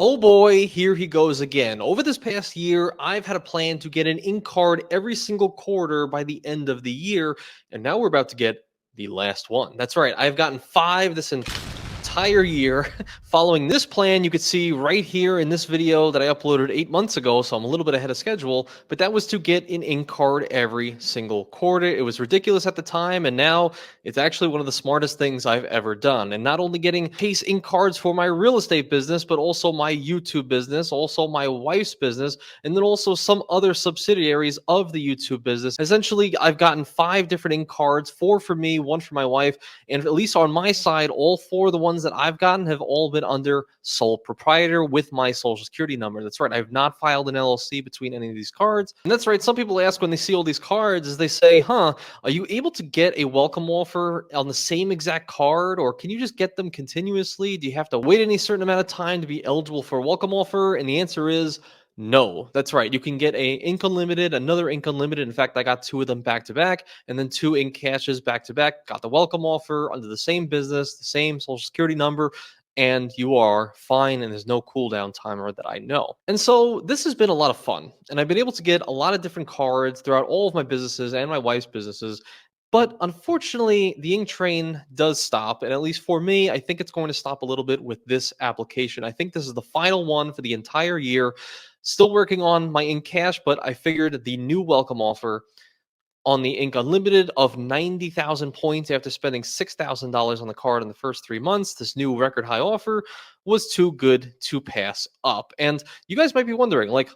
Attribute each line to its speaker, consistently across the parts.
Speaker 1: Oh boy, here he goes again. Over this past year, I've had a plan to get an ink card every single quarter by the end of the year, and now we're about to get the last one. That's right, I've gotten five this entire year. Following this plan, you could see right here in this video that I uploaded 8 months ago, so I'm a little bit ahead of schedule, but that was to get an ink card every single quarter. It was ridiculous at the time, and now it's actually one of the smartest things I've ever done. And not only getting Chase ink cards for my real estate business, but also my YouTube business, also my wife's business, and then also some other subsidiaries of the YouTube business. Essentially, I've gotten five different ink cards, four for me, one for my wife, and at least on my side, all four of the ones that I've gotten have all been under sole proprietor with my social security number. That's right, I've not filed an LLC between any of these cards. And that's right, some people ask when they see all these cards, is they say, are you able to get a welcome offer on the same exact card, or can you just get them continuously? Do you have to wait any certain amount of time to be eligible for a welcome offer? And the answer is no. That's right. You can get a ink unlimited, another ink unlimited. In fact, I got two of them back to back, and then two ink cashes back to back. Got the welcome offer under the same business, the same social security number, and you are fine, and there's no cooldown timer that I know. And so this has been a lot of fun, and I've been able to get a lot of different cards throughout all of my businesses and my wife's businesses. But unfortunately, the ink train does stop, and at least for me, I think it's going to stop a little bit with this application. I think this is the final one for the entire year. Still working on my ink cash, but I figured the new welcome offer on the Ink Unlimited of 90,000 points after spending $6,000 on the card in the first 3 months. This new record high offer was too good to pass up. And you guys might be wondering, like,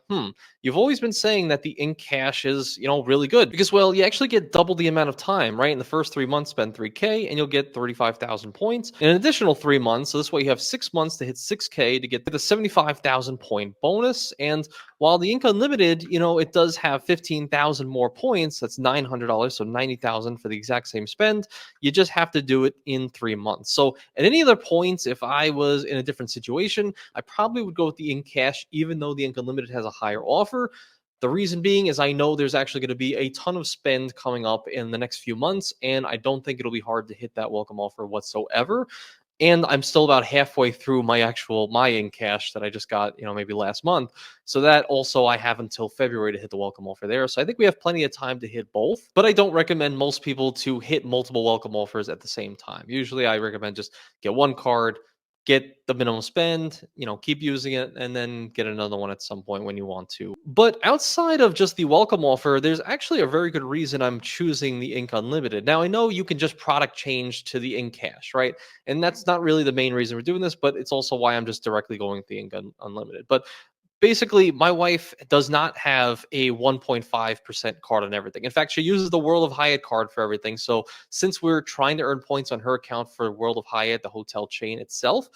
Speaker 1: you've always been saying that the Ink Cash is, really good because, well, you actually get double the amount of time, right? In the first 3 months, spend 3K and you'll get 35,000 points. In an additional 3 months, so this way you have 6 months to hit 6K to get the 75,000 point bonus. And while the Ink Unlimited, it does have 15,000 more points, that's $900, so 90,000 for the exact same spend. You just have to do it in 3 months. So at any other points, if I was in a different situation, I probably would go with the Ink Cash, even though the Ink Unlimited has a higher offer. The reason being is I know there's actually going to be a ton of spend coming up in the next few months, and I don't think it'll be hard to hit that welcome offer whatsoever. And I'm still about halfway through my in cash that I just got, maybe last month. So that also I have until February to hit the welcome offer there. So I think we have plenty of time to hit both. But I don't recommend most people to hit multiple welcome offers at the same time. Usually I recommend just get one card, get the minimum spend, keep using it, and then get another one at some point when you want to. But outside of just the welcome offer, there's actually a very good reason I'm choosing the Ink Unlimited. Now, I know you can just product change to the Ink Cash, right? And that's not really the main reason we're doing this, but it's also why I'm just directly going with the Ink Unlimited. But basically, my wife does not have a 1.5% card on everything. In fact, she uses the World of Hyatt card for everything. So since we're trying to earn points on her account for World of Hyatt, the hotel chain itself,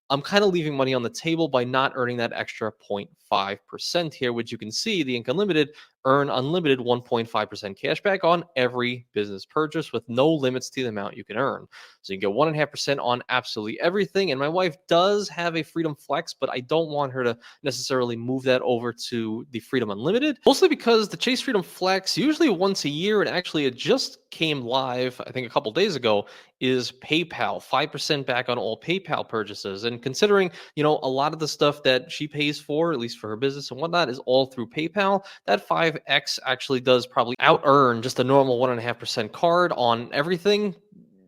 Speaker 1: I'm kind of leaving money on the table by not earning that extra 0.5% here, which you can see the Ink Unlimited earn unlimited 1.5% cash back on every business purchase with no limits to the amount you can earn. So you can get 1.5% on absolutely everything. And my wife does have a Freedom Flex, but I don't want her to necessarily move that over to the Freedom Unlimited, mostly because the Chase Freedom Flex, usually once a year, and actually it just came live, I think a couple days ago, is PayPal, 5% back on all PayPal purchases. And considering, a lot of the stuff that she pays for, at least for her business and whatnot, is all through PayPal, that 5X actually does probably out earn just a normal 1.5% card on everything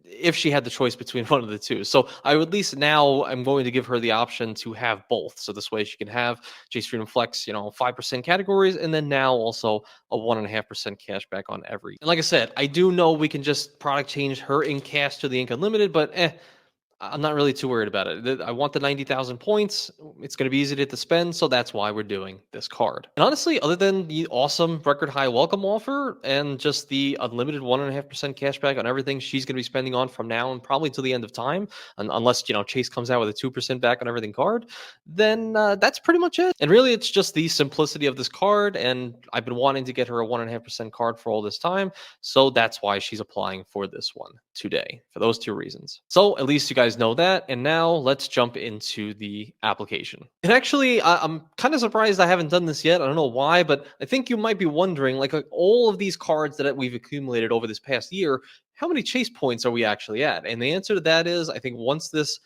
Speaker 1: if she had the choice between one of the two. So I would, at least now I'm going to give her the option to have both. So this way she can have Chase Freedom Flex, 5% categories, and then now also a 1.5% cash back on every. And like I said, I do know we can just product change her Ink Cash to the Ink Unlimited, but I'm not really too worried about it. I want the 90,000 points. It's going to be easy to spend, so that's why we're doing this card. And honestly, other than the awesome record high welcome offer and just the unlimited 1.5% cash back on everything she's going to be spending on from now and probably till the end of time, unless Chase comes out with a 2% back on everything card, then that's pretty much it. And really, it's just the simplicity of this card, and I've been wanting to get her a 1.5% card for all this time, so that's why she's applying for this one today, for those two reasons. So at least you guys know that. And now let's jump into the application. And actually, I'm kind of surprised I haven't done this yet. I don't know why, but I think you might be wondering, like all of these cards that we've accumulated over this past year, how many Chase points are we actually at? And the answer to that is, I think once this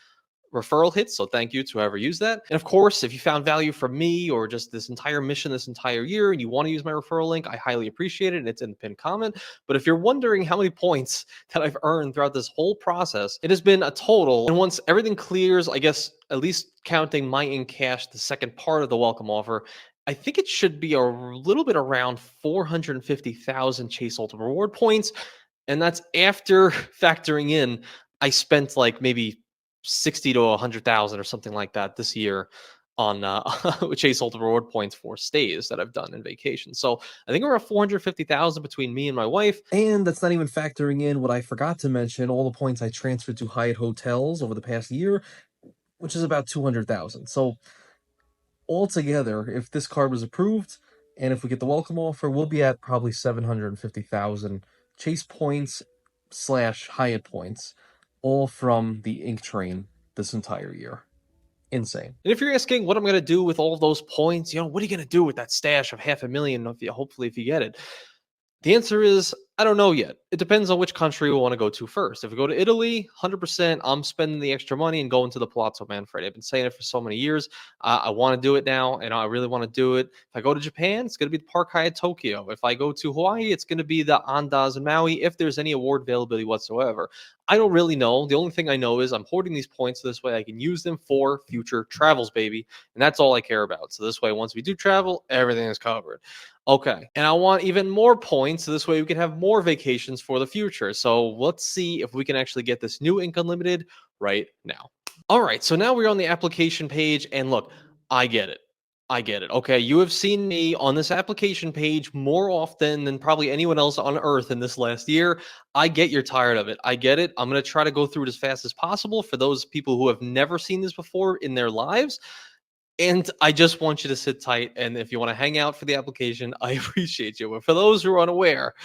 Speaker 1: referral hits. So thank you to whoever used that. And of course, if you found value from me or just this entire mission this entire year and you want to use my referral link, I highly appreciate it. And it's in the pinned comment. But if you're wondering how many points that I've earned throughout this whole process, it has been a total. And once everything clears, I guess at least counting my in cash, the second part of the welcome offer, I think it should be a little bit around 450,000 Chase Ultimate Reward points. And that's after factoring in, I spent like maybe 60 to 100,000 or something like that this year on Chase Ultimate Reward points for stays that I've done in vacation. So I think around 450,000 between me and my wife. And that's not even factoring in what I forgot to mention, all the points I transferred to Hyatt hotels over the past year, which is about 200,000. So altogether, if this card was approved and if we get the welcome offer, we'll be at probably 750,000 Chase points slash Hyatt points, all from the Ink Train this entire year. Insane. And if you're asking what I'm going to do with all those points, what are you going to do with that stash of 500,000 hopefully if you get it? The answer is, I don't know yet. It depends on which country we want to go to first. If we go to Italy, 100%, I'm spending the extra money and going to the Palazzo Manfredi. I've been saying it for so many years. I want to do it now, and I really want to do it. If I go to Japan, it's going to be the Park Hyatt Tokyo. If I go to Hawaii, it's going to be the Andaz in Maui, if there's any award availability whatsoever. I don't really know. The only thing I know is I'm hoarding these points so this way I can use them for future travels, baby. And that's all I care about. So this way, once we do travel, everything is covered. Okay. And I want even more points so this way we can have more vacations for the future. So let's see if we can actually get this new Ink Unlimited right now. All right. So now we're on the application page and look, I get it. I get it. Okay. You have seen me on this application page more often than probably anyone else on earth in this last year. I get you're tired of it. I get it. I'm going to try to go through it as fast as possible for those people who have never seen this before in their lives. And I just want you to sit tight. And if you want to hang out for the application, I appreciate you. But for those who are unaware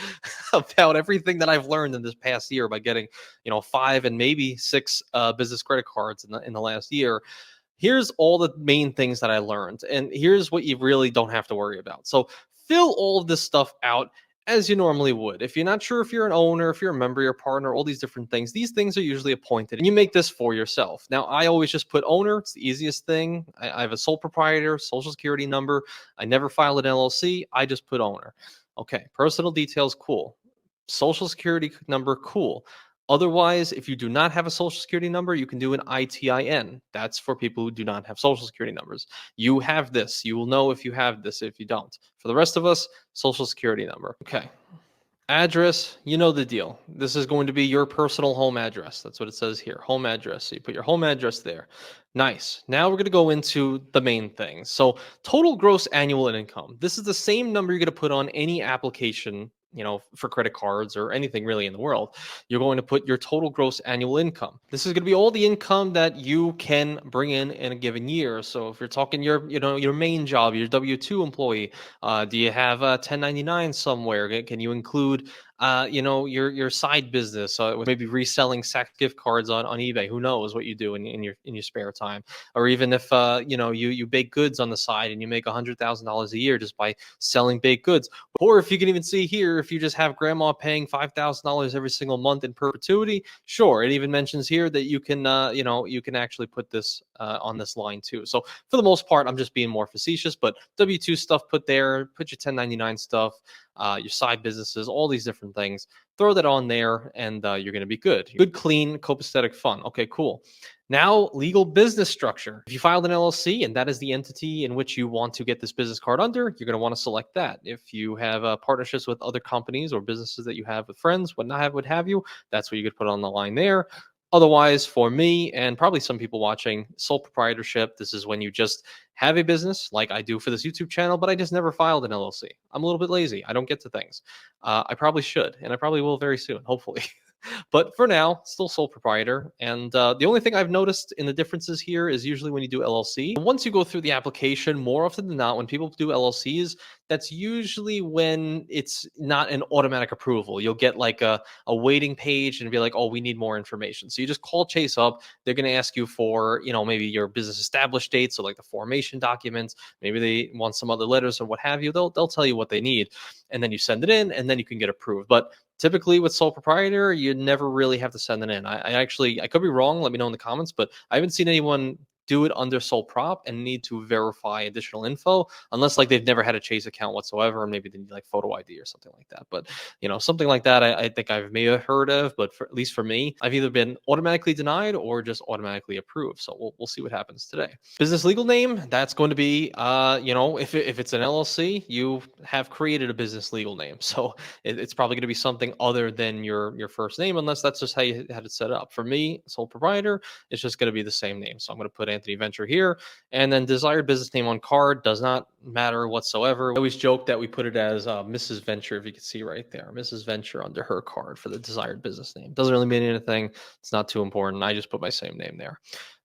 Speaker 1: about everything that I've learned in this past year by getting, 5 and maybe 6 business credit cards in the last year, here's all the main things that I learned. And here's what you really don't have to worry about. So fill all of this stuff out as you normally would. If you're not sure if you're an owner, if you're a member, your partner, all these different things, these things are usually appointed and you make this for yourself. Now, I always just put owner. It's the easiest thing. I have a sole proprietor, social security number. I never filed an LLC. I just put owner. Okay. Personal details. Cool. Social security number. Cool. Otherwise, if you do not have a social security number, you can do an ITIN. That's for people who do not have social security numbers. You have this. You will know if you have this, if you don't. For the rest of us, social security number. Okay. Address, you know the deal. This is going to be your personal home address. That's what it says here, home address. So you put your home address there. Nice. Now we're going to go into the main things. So total gross annual income. This is the same number you're going to put on any application, for credit cards or anything really in the world. You're going to put your total gross annual income. This is going to be all the income that you can bring in a given year. So if you're talking your main job, your W-2 employee, do you have a 1099 somewhere? Can you include your side business, maybe reselling Saks gift cards on eBay? Who knows what you do in your spare time? Or even if you bake goods on the side and you make $100,000 a year just by selling baked goods. Or if you can even see here, if you just have grandma paying $5,000 every single month in perpetuity, sure. It even mentions here that you can you can actually put this on this line too. So for the most part, I'm just being more facetious, but W-2 stuff put there, put your 1099 stuff, your side businesses, all these different things. Throw that on there and you're going to be good. Good, clean, copacetic fun. Okay, cool. Now, legal business structure. If you filed an LLC and that is the entity in which you want to get this business card under, you're going to want to select that. If you have partnerships with other companies or businesses that you have with friends, what have you, that's what you could put on the line there. Otherwise, for me and probably some people watching, sole proprietorship, this is when you just have a business like I do for this YouTube channel, but I just never filed an LLC. I'm a little bit lazy. I don't get to things. I probably should, and I probably will very soon, hopefully. But for now, still sole proprietor. And the only thing I've noticed in the differences here is usually when you do LLC. Once you go through the application, more often than not, when people do LLCs, that's usually when it's not an automatic approval. You'll get like a waiting page and be like, oh, we need more information. So you just call Chase up. They're going to ask you for, maybe your business established date. So like the formation documents, maybe they want some other letters or what have you. They'll tell you what they need. And then you send it in and then you can get approved. But typically with sole proprietor, you never really have to send it in. I could be wrong. Let me know in the comments, but I haven't seen anyone do it under sole prop and need to verify additional info unless like they've never had a Chase account whatsoever, or maybe they need like photo ID or something like that. But something like that, I think I've maybe heard of, but at least for me, I've either been automatically denied or just automatically approved. So we'll see what happens today. Business legal name, that's going to be, if it's an LLC, you have created a business legal name. So it's probably going to be something other than your first name, unless that's just how you had it set up. For me, sole proprietor, it's just going to be the same name. So I'm going to put Anthony Venture here, and then desired business name on card does not matter whatsoever. I always joke that we put it as Mrs. Venture, if you can see right there, Mrs. Venture under her card for the desired business name. Doesn't really mean anything. It's not too important. I just put my same name there.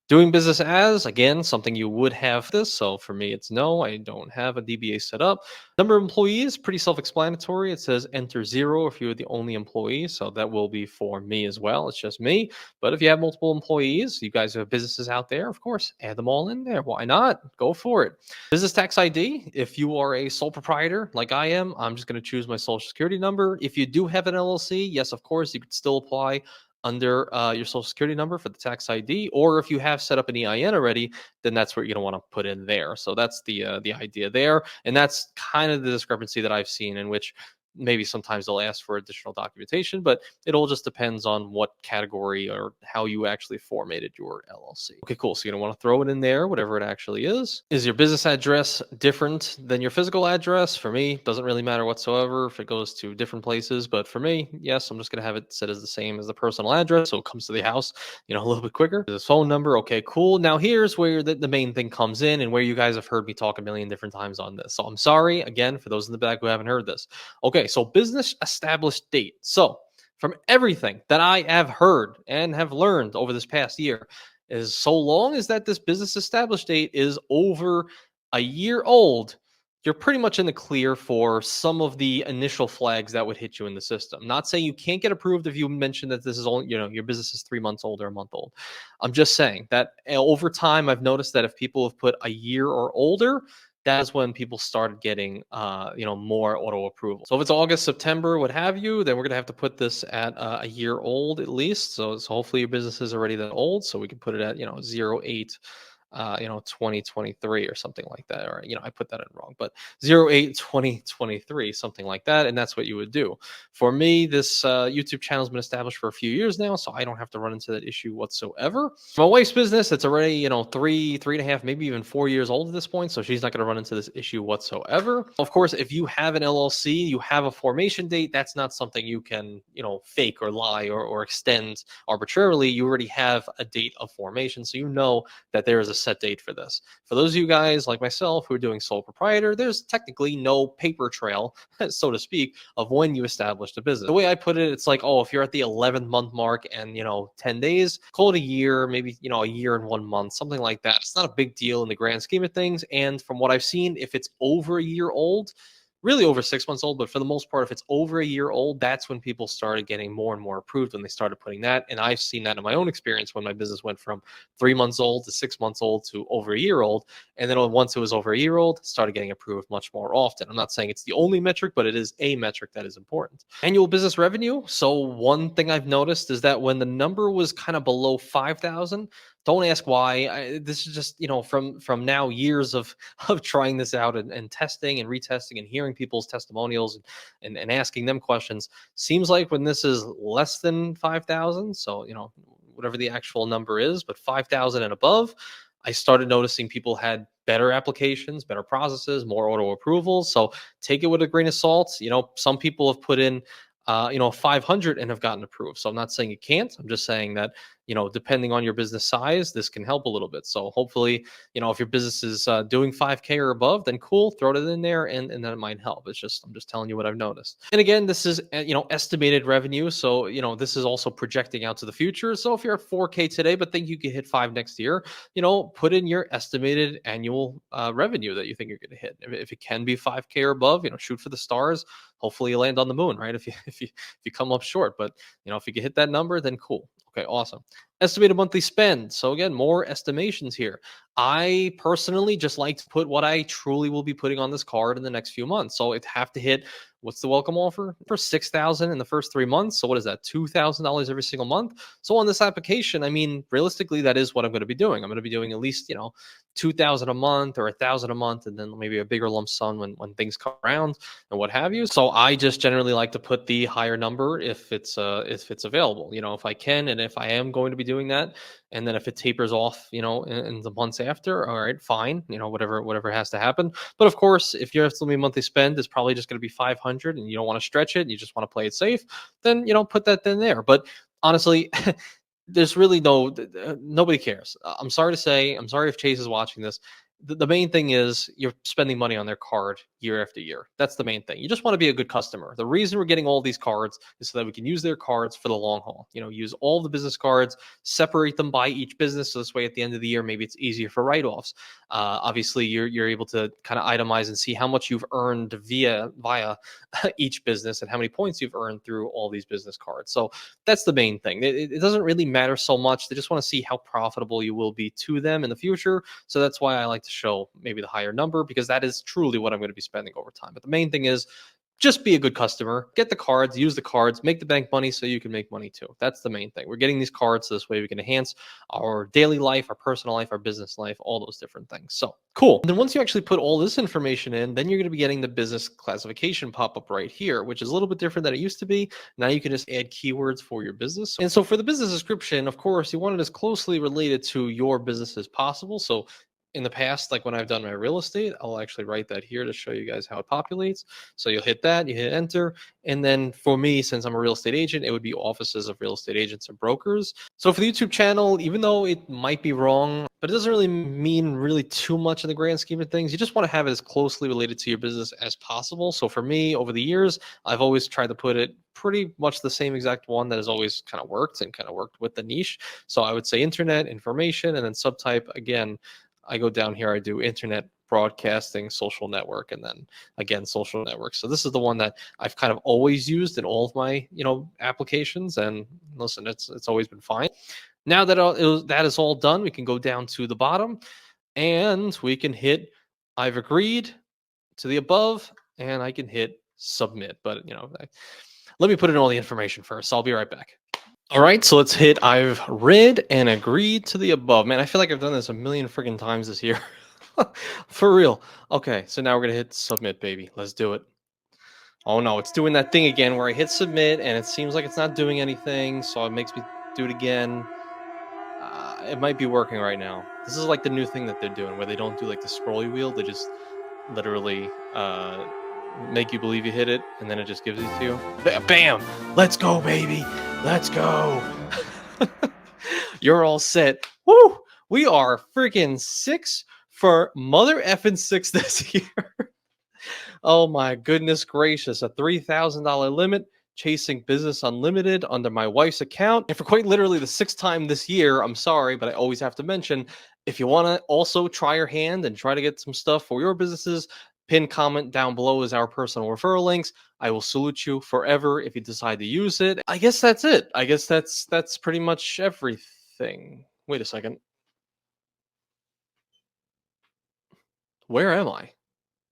Speaker 1: Doing business as, again, something you would have this. So for me, it's no, I don't have a DBA set up. Number of employees, pretty self-explanatory. It says enter 0 if you're the only employee. So that will be for me as well. It's just me. But if you have multiple employees, you guys have businesses out there, of course, add them all in there. Why not? Go for it. Business tax ID. If you are a sole proprietor like I am, I'm just going to choose my social security number. If you do have an LLC, yes, of course, you could still apply under your social security number for the tax ID, or if you have set up an EIN already, then that's what you're gonna want to put in there. So that's the idea there, and that's kind of the discrepancy that I've seen, in which maybe sometimes they'll ask for additional documentation, but it all just depends on what category or how you actually formatted your LLC. Okay, cool. So you're gonna want to throw it in there, whatever it actually is. Is your business address different than your physical address? For me, doesn't really matter whatsoever if it goes to different places, but for me, yes, I'm just gonna have it set as the same as the personal address, so it comes to the house, a little bit quicker. There's a phone number. Okay, cool. Now here's where the main thing comes in, and where you guys have heard me talk a million different times on this. So I'm sorry again for those in the back who haven't heard this. Okay, so business established date. So from everything that I have heard and have learned over this past year, is so long as that this business established date is over a year old, you're pretty much in the clear for some of the initial flags that would hit you in the system. Not saying you can't get approved if you mention that this is only, your business is 3 months old or a month old. I'm just saying that over time, I've noticed that if people have put a year or older, that's when people started getting more auto approval. So if it's August, September, what have you, then we're gonna have to put this at a year old at least. So hopefully your business is already that old, so we can put it at 08 2023 or something like that. Or, I put that in wrong, but 08 2023, something like that. And that's what you would do. For me, this YouTube channel has been established for a few years now, so I don't have to run into that issue whatsoever. My wife's business, it's already, 3.5, maybe even 4 years old at this point. So she's not going to run into this issue whatsoever. Of course, if you have an LLC, you have a formation date, that's not something you can, fake or lie or extend arbitrarily. You already have a date of formation. So that there is a set date for this. For those of you guys like myself who are doing sole proprietor, there's technically no paper trail, so to speak, of when you established a business. The way I put it, it's like, if you're at the 11th month mark and 10 days, call it a year, maybe a year and 1 month, something like that. It's not a big deal in the grand scheme of things. And from what I've seen, if it's over a year old, really over 6 months old, but for the most part, if it's over a year old, that's when people started getting more and more approved, when they started putting that. And I've seen that in my own experience when my business went from 3 months old to 6 months old to over a year old. And then once it was over a year old, started getting approved much more often. I'm not saying it's the only metric, but it is a metric that is important. Annual business revenue. So one thing I've noticed is that when the number was kind of below 5,000, don't ask why. This is just, from now years of trying this out and testing and retesting and hearing people's testimonials and asking them questions. Seems like when this is less than 5,000, so, whatever the actual number is, but 5,000 and above, I started noticing people had better applications, better processes, more auto approvals. So take it with a grain of salt. Some people have put in 500 and have gotten approved. So I'm not saying you can't. I'm just saying that depending on your business size, this can help a little bit. So hopefully, if your business is doing 5K or above, then cool, throw it in there, and then it might help. I'm just telling you what I've noticed. And again, this is estimated revenue, so this is also projecting out to the future. So if you're at 4K today, but think you could hit 5 next year, put in your estimated annual revenue that you think you're going to hit. If it can be 5K or above, shoot for the stars. Hopefully, you land on the moon, right? If you come up short, but if you can hit that number, then cool. Okay, awesome. Estimated monthly spend. So again, more estimations here. I personally just like to put what I truly will be putting on this card in the next few months. So it have to hit, what's the welcome offer for 6,000 in the first 3 months. So what is that? $2,000 every single month. So on this application, I mean, realistically, that is what I'm going to be doing. I'm going to be doing at least 2,000 a month or 1,000 a month, and then maybe a bigger lump sum when things come around and what have you. So I just generally like to put the higher number if it's available. If I can, and if I am going to be doing that, and then if it tapers off, in the months after, all right, fine, whatever has to happen. But of course, if your estimated monthly spend is probably just going to be 500, and you don't want to stretch it, and you just want to play it safe, then put that in there. But honestly, there's really nobody cares. I'm sorry to say, I'm sorry if Chase is watching this. The main thing is you're spending money on their card year after year. That's the main thing. You just want to be a good customer. The reason we're getting all these cards is so that we can use their cards for the long haul. Use all the business cards, separate them by each business. So this way, at the end of the year, maybe it's easier for write-offs. Obviously, you're able to kind of itemize and see how much you've earned via each business and how many points you've earned through all these business cards. So that's the main thing. It doesn't really matter so much. They just want to see how profitable you will be to them in the future. So that's why I like to show maybe the higher number, because that is truly what I'm going to be spending over time. But the main thing is just be a good customer, get the cards, use the cards, make the bank money so you can make money too. That's the main thing. We're getting these cards so this way we can enhance our daily life, our personal life, our business life, all those different things. So cool. And then once you actually put all this information in, then you're going to be getting the business classification pop up right here, which is a little bit different than it used to be. Now you can just add keywords for your business. And so for the business description, of course, you want it as closely related to your business as possible. So in the past, like when I've done my real estate, I'll actually write that here to show you guys how it populates. So you'll hit that, you hit enter. And then for me, since I'm a real estate agent, it would be offices of real estate agents and brokers. So for the YouTube channel, even though it might be wrong, but it doesn't really mean really too much in the grand scheme of things. You just want to have it as closely related to your business as possible. So for me, over the years, I've always tried to put it pretty much the same exact one that has always kind of worked and kind of worked with the niche. So I would say internet, information, and then subtype again. I go down here, I do internet broadcasting, social network, and then again, social network. So this is the one that I've kind of always used in all of my, applications. And listen, it's always been fine. Now that that is all done, we can go down to the bottom and we can hit I've agreed to the above, and I can hit submit. But let me put in all the information first. So I'll be right back. All right, so let's hit I've read and agreed to the above. Man, I feel like I've done this a million freaking times this year. For real. Okay, so now we're going to hit submit, baby. Let's do it. Oh no, it's doing that thing again where I hit submit and it seems like it's not doing anything, so it makes me do it again. It might be working right now. This is like the new thing that they're doing where they don't do like the scrolly wheel. They just literally make you believe you hit it, and then it just gives it to you. Bam! Let's go, baby! Let's go! You're all set. Woo! We are freaking 6 for mother effing 6 this year. Oh my goodness gracious! A $3,000 limit. Chasing business unlimited under my wife's account. And for quite literally the 6th time this year, I'm sorry, but I always have to mention, if you want to also try your hand and try to get some stuff for your businesses, pin comment down below is our personal referral links. I will salute you forever if you decide to use it. I guess that's it. I guess that's pretty much everything. Wait a second. Where am I?